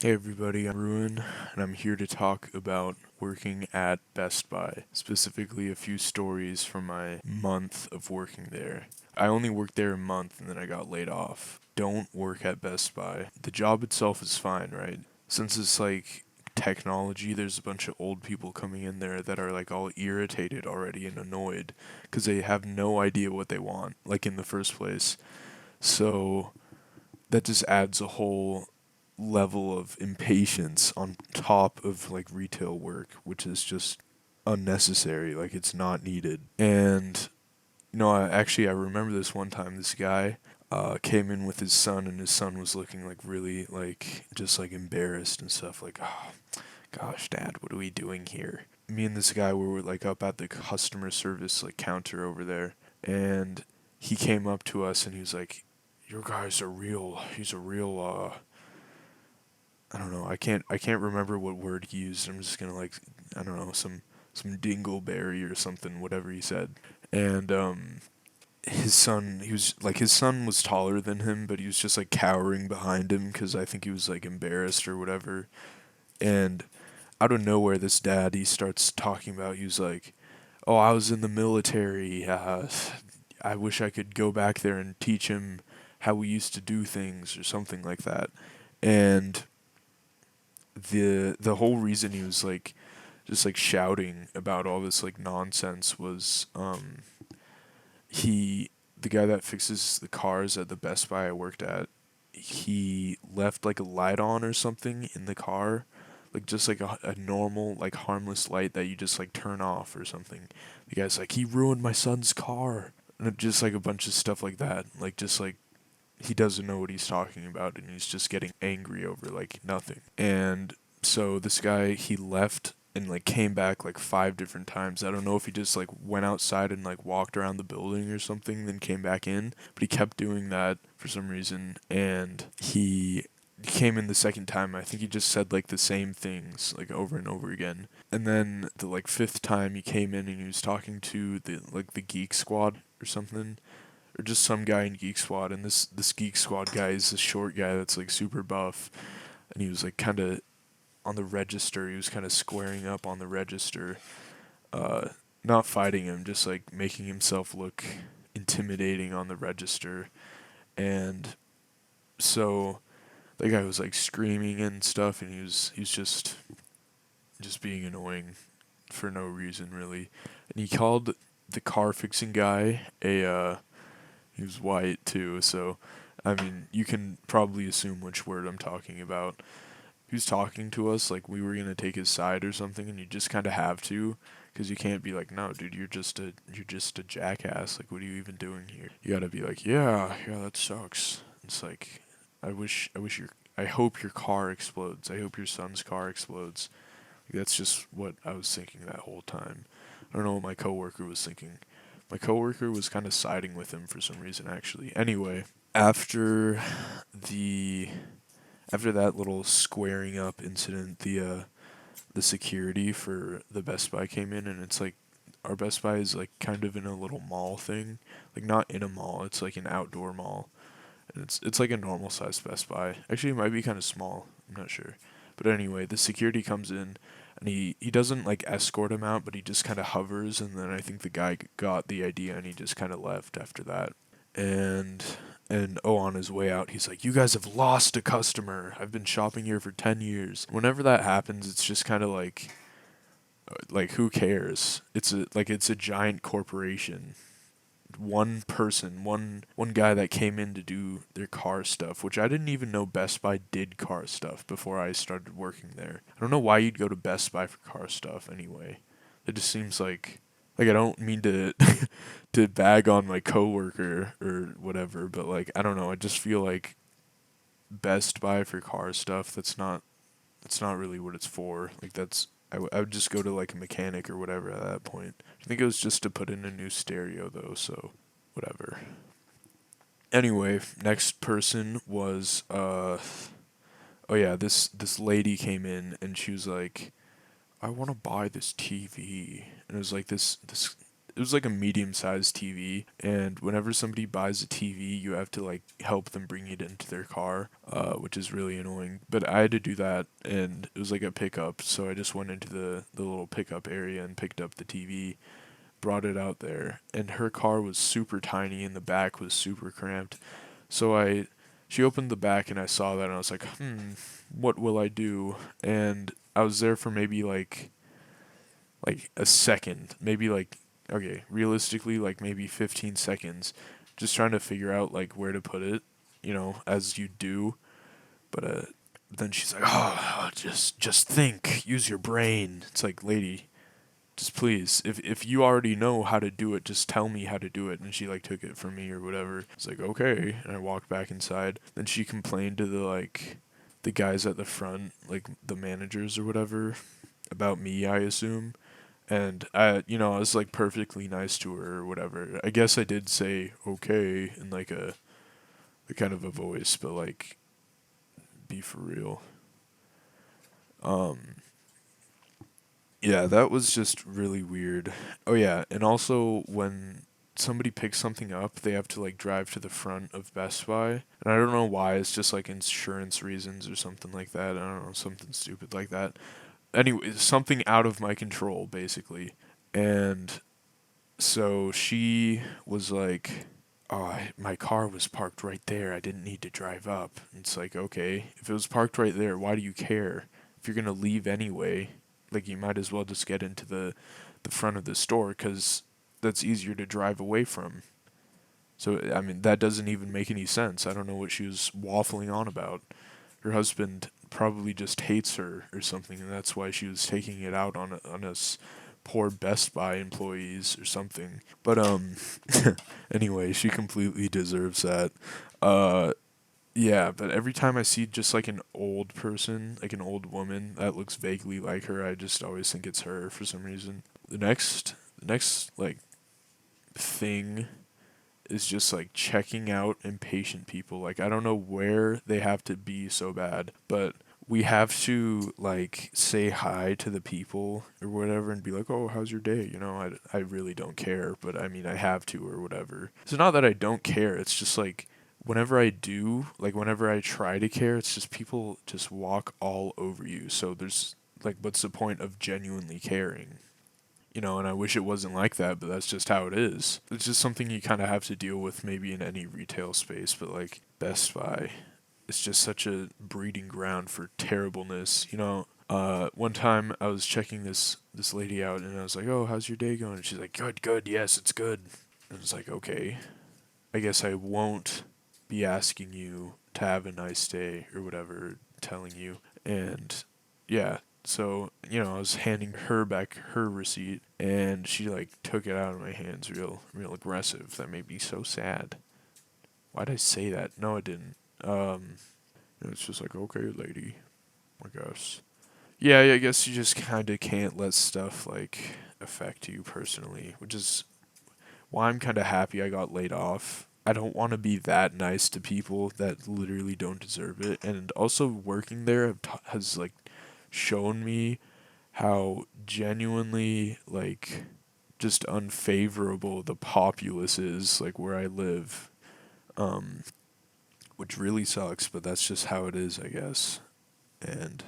Hey everybody, I'm Ruin, and I'm here to talk about working at Best Buy, specifically a few stories from my month of working there. I only worked there a month and then I got laid off. Don't work at Best Buy. The job itself is fine, right? Since it's like technology, there's a bunch of old people coming in there that are like all irritated already and annoyed because they have no idea what they want, like in the first place. So that just adds a whole level of impatience on top of like retail work, which is just unnecessary. Like it's not needed. And I remember this one time. This guy came in with his son, and his son was looking like really like just like embarrassed and stuff. Like, oh gosh, Dad, what are we doing here? Me and this guy were like up at the customer service like counter over there, and he came up to us and he was like, "Your guy's a real. He's a real. I don't know. I can't remember what word he used. I'm just gonna like I don't know some dingleberry or something. Whatever he said." And his son was taller than him, but he was just like cowering behind him because I think he was like embarrassed or whatever. And out of nowhere, this dad he starts talking about. He was like, "Oh, I was in the military. I wish I could go back there and teach him how we used to do things or something like that." And the whole reason he was like just like shouting about all this like nonsense was he the guy that fixes the cars at the Best Buy I worked at, he left like a light on or something in the car, like just like a normal like harmless light that you just like turn off or something. The guy's like, he ruined my son's car, and just like a bunch of stuff like that, like just like he doesn't know what he's talking about and he's just getting angry over like nothing. And so this guy he left and like came back like five different times. I don't know if he just like went outside and like walked around the building or something, then came back in, but he kept doing that for some reason. And he came in the second time. I think he just said like the same things like over and over again. And then the like fifth time he came in and he was talking to the Geek Squad or something, or just some guy in Geek Squad, and this Geek Squad guy is this short guy that's like super buff, and he was like kind of on the register. He was kind of squaring up on the register, uh, not fighting him, just like making himself look intimidating on the register, and so the guy was like screaming and stuff, and he was just being annoying for no reason really, and he called the car fixing guy a he was white too, so I mean, you can probably assume which word I'm talking about. He was talking to us like we were gonna take his side or something, and you just kind of have to, because you can't be like, no, dude, you're just a jackass. Like, what are you even doing here? You gotta be like, yeah, yeah, that sucks. It's like, I hope your car explodes. I hope your son's car explodes. Like, that's just what I was thinking that whole time. I don't know what my coworker was thinking. My coworker was kind of siding with him for some reason, actually. Anyway, after the after that little squaring up incident, the security for the Best Buy came in, and it's like our Best Buy is like kind of in a little mall thing, like not in a mall. It's like an outdoor mall, and it's like a normal sized Best Buy. Actually, it might be kind of small. I'm not sure, but anyway, the security comes in, and he doesn't like escort him out, but he just kind of hovers, and then I think the guy got the idea, and he just kind of left after that. And on his way out, he's like, "You guys have lost a customer. I've been shopping here for 10 years." Whenever that happens, it's just kind of like who cares? It's a giant corporation. One person, one guy that came in to do their car stuff, which I didn't even know Best Buy did car stuff before I started working there. I don't know why you'd go to Best Buy for car stuff anyway. It just seems like I don't mean to to bag on my coworker or whatever, but like I don't know, I just feel like Best Buy for car stuff, that's not really what it's for. Like I would just go to like a mechanic or whatever at that point. I think it was just to put in a new stereo though, so whatever. Anyway, next person was oh yeah, this lady came in and she was like, "I want to buy this TV." And it was like this it was like a medium-sized TV, and whenever somebody buys a TV, you have to like help them bring it into their car, which is really annoying. But I had to do that, and it was like a pickup, so I just went into the little pickup area and picked up the TV, brought it out there, and her car was super tiny and the back was super cramped. So she opened the back and I saw that and I was like, what will I do? And I was there for maybe like a second, maybe like okay, realistically like maybe 15 seconds, just trying to figure out like where to put it, as you do. But then she's like, "Oh, just think, use your brain." It's like, lady, just please, if you already know how to do it, just tell me how to do it. And she like took it from me or whatever. It's like, okay, and I walked back inside. Then she complained to the guys at the front, like the managers or whatever, about me, I assume. And I was like perfectly nice to her or whatever. I guess I did say okay in like a kind of a voice, but like be for real. Um yeah, that was just really weird. Oh yeah, and also when somebody picks something up, they have to like drive to the front of Best Buy. And I don't know why, it's just like insurance reasons or something like that. I don't know, something stupid like that. Anyway, something out of my control basically. And so she was like, "Oh, my car was parked right there. I didn't need to drive up." And it's like, okay, if it was parked right there, why do you care? If you're gonna leave anyway, like you might as well just get into the front of the store because that's easier to drive away from. So I mean, that doesn't even make any sense. I don't know what she was waffling on about. Her husband probably just hates her or something, and that's why she was taking it out on us poor Best Buy employees or something. But anyway, she completely deserves that. Uh, yeah, but every time I see just like an old person, like an old woman that looks vaguely like her, I just always think it's her for some reason. The next like thing is just like checking out impatient people. Like I don't know where they have to be so bad, but we have to like say hi to the people or whatever and be like, "Oh, how's your day?" I really don't care, but I mean I have to or whatever. It's not that I don't care. It's just like whenever I do, like whenever I try to care, it's just people just walk all over you. So there's like what's the point of genuinely caring? And I wish it wasn't like that, but that's just how it is. It's just something you kind of have to deal with maybe in any retail space, but like Best Buy, it's just such a breeding ground for terribleness. One time I was checking this lady out and I was like, "Oh, how's your day going?" And she's like, "Good, good, yes, it's good." And I was like, "Okay, I guess I won't be asking you to have a nice day or whatever, telling you." And yeah, so, I was handing her back her receipt and she like took it out of my hands real aggressive. That made me so sad. Why'd I say that? No, I didn't. Um, it's just like, okay, lady, I guess. Yeah, I guess you just kind of can't let stuff like affect you personally, which is why I'm kind of happy I got laid off. I don't want to be that nice to people that literally don't deserve it. And also working there has like shown me how genuinely like just unfavorable the populace is like where I live. Um which really sucks, but that's just how it is, I guess. And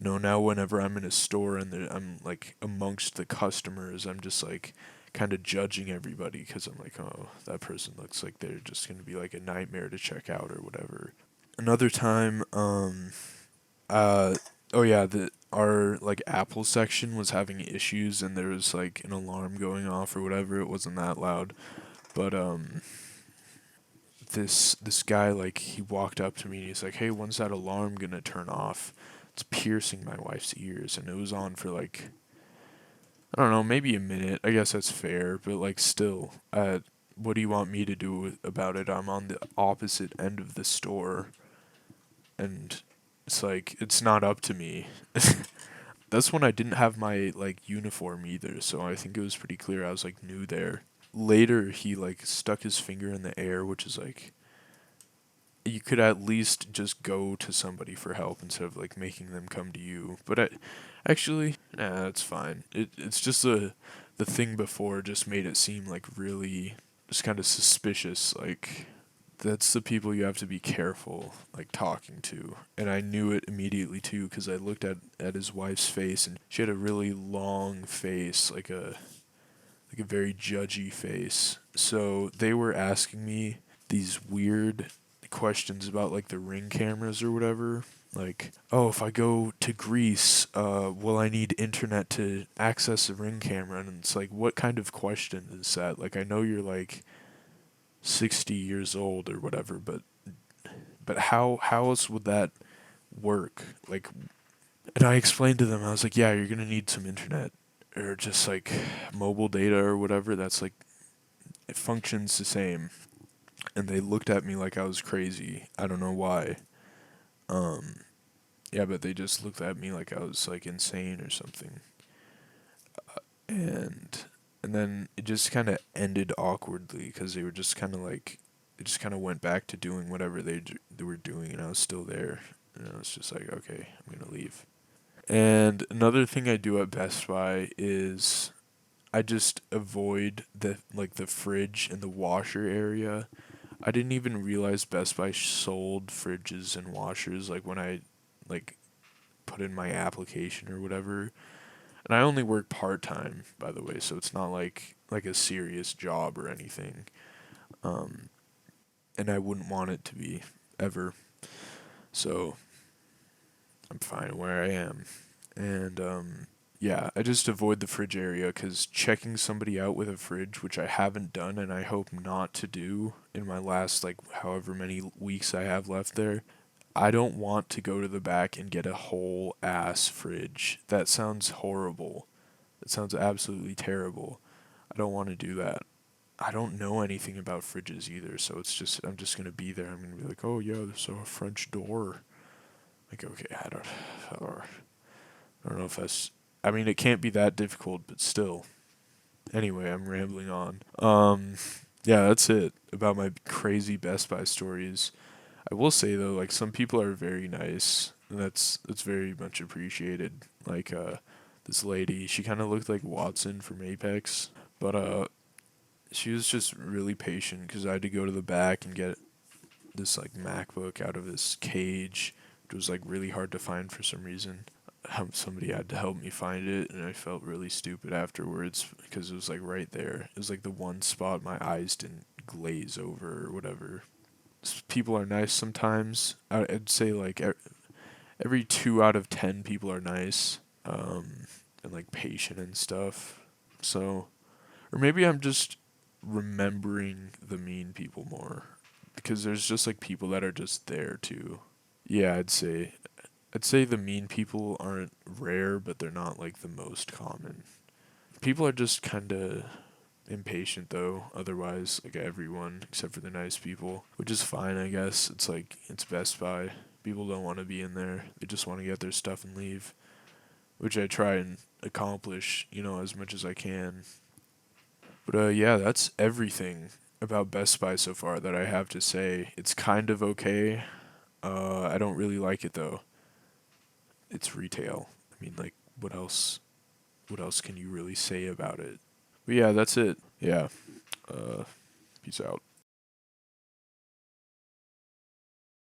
now whenever I'm in a store and I'm like amongst the customers, I'm just like kind of judging everybody because I'm like, oh, that person looks like they're just gonna be like a nightmare to check out or whatever. Another time, uh, oh yeah, the our like Apple section was having issues and there was like an alarm going off or whatever. It wasn't that loud, but this guy like he walked up to me and he's like, "Hey, when's that alarm gonna turn off? It's piercing my wife's ears." And it was on for like I don't know, maybe a minute. I guess that's fair, but like still, what do you want me to do about it? I'm on the opposite end of the store, and it's like it's not up to me. That's when I didn't have my like uniform either, so I think it was pretty clear I was like new there. Later, he like stuck his finger in the air, which is like you could at least just go to somebody for help instead of like making them come to you. But actually, nah, it's fine. It's just the thing before just made it seem like really just kind of suspicious. Like that's the people you have to be careful like talking to. And I knew it immediately too because I looked at his wife's face and she had a really long face, like a very judgy face. So they were asking me these weird questions about like the ring cameras or whatever. Like, oh, if I go to Greece, will I need internet to access the ring camera? And it's like, what kind of question is that? Like, I know you're like 60 years old or whatever, but how else would that work? Like, and I explained to them, I was like, yeah, you're gonna need some internet or just like mobile data or whatever. That's like it functions the same. And they looked at me like I was crazy. I don't know why. Um, yeah, but they just looked at me like I was like insane or something. And and then it just kind of ended awkwardly because they were just kind of like it just kind of went back to doing whatever they were doing, and I was still there. And I was just like, okay, I'm gonna leave. And another thing I do at Best Buy is I just avoid the fridge and the washer area. I didn't even realize Best Buy sold fridges and washers like when I like put in my application or whatever. And I only work part-time, by the way, so it's not like a serious job or anything. Um and I wouldn't want it to be ever. So, I'm fine where I am. And yeah, I just avoid the fridge area cuz checking somebody out with a fridge, which I haven't done and I hope not to do in my last like however many weeks I have left there. I don't want to go to the back and get a whole ass fridge. That sounds horrible. That sounds absolutely terrible. I don't want to do that. I don't know anything about fridges either, so it's just I'm just gonna be there. I'm gonna be like, oh yeah, there's a French door. Like okay, I don't know if that's. I mean, it can't be that difficult, but still. Anyway, I'm rambling on. Yeah, that's it about my crazy Best Buy stories. I will say though, like some people are very nice, and that's very much appreciated. Like this lady, she kind of looked like Watson from Apex, but she was just really patient because I had to go to the back and get this like MacBook out of this cage. It was like really hard to find for some reason. Somebody had to help me find it, and I felt really stupid afterwards because it was like right there. It was like the one spot my eyes didn't glaze over or whatever. People are nice sometimes. I'd say like every 2 out of 10 people are nice, and like patient and stuff. So, or maybe I'm just remembering the mean people more because there's just like people that are just there too. Yeah, I'd say the mean people aren't rare, but they're not like the most common. People are just kind of impatient though, otherwise, like everyone except for the nice people, which is fine, I guess. It's like it's Best Buy. People don't want to be in there. They just want to get their stuff and leave, which I try and accomplish, as much as I can. But yeah, that's everything about Best Buy so far that I have to say. It's kind of okay. I don't really like it though. It's retail. I mean, like, what else? What else can you really say about it? But yeah, that's it. Yeah. Uh, Peace out.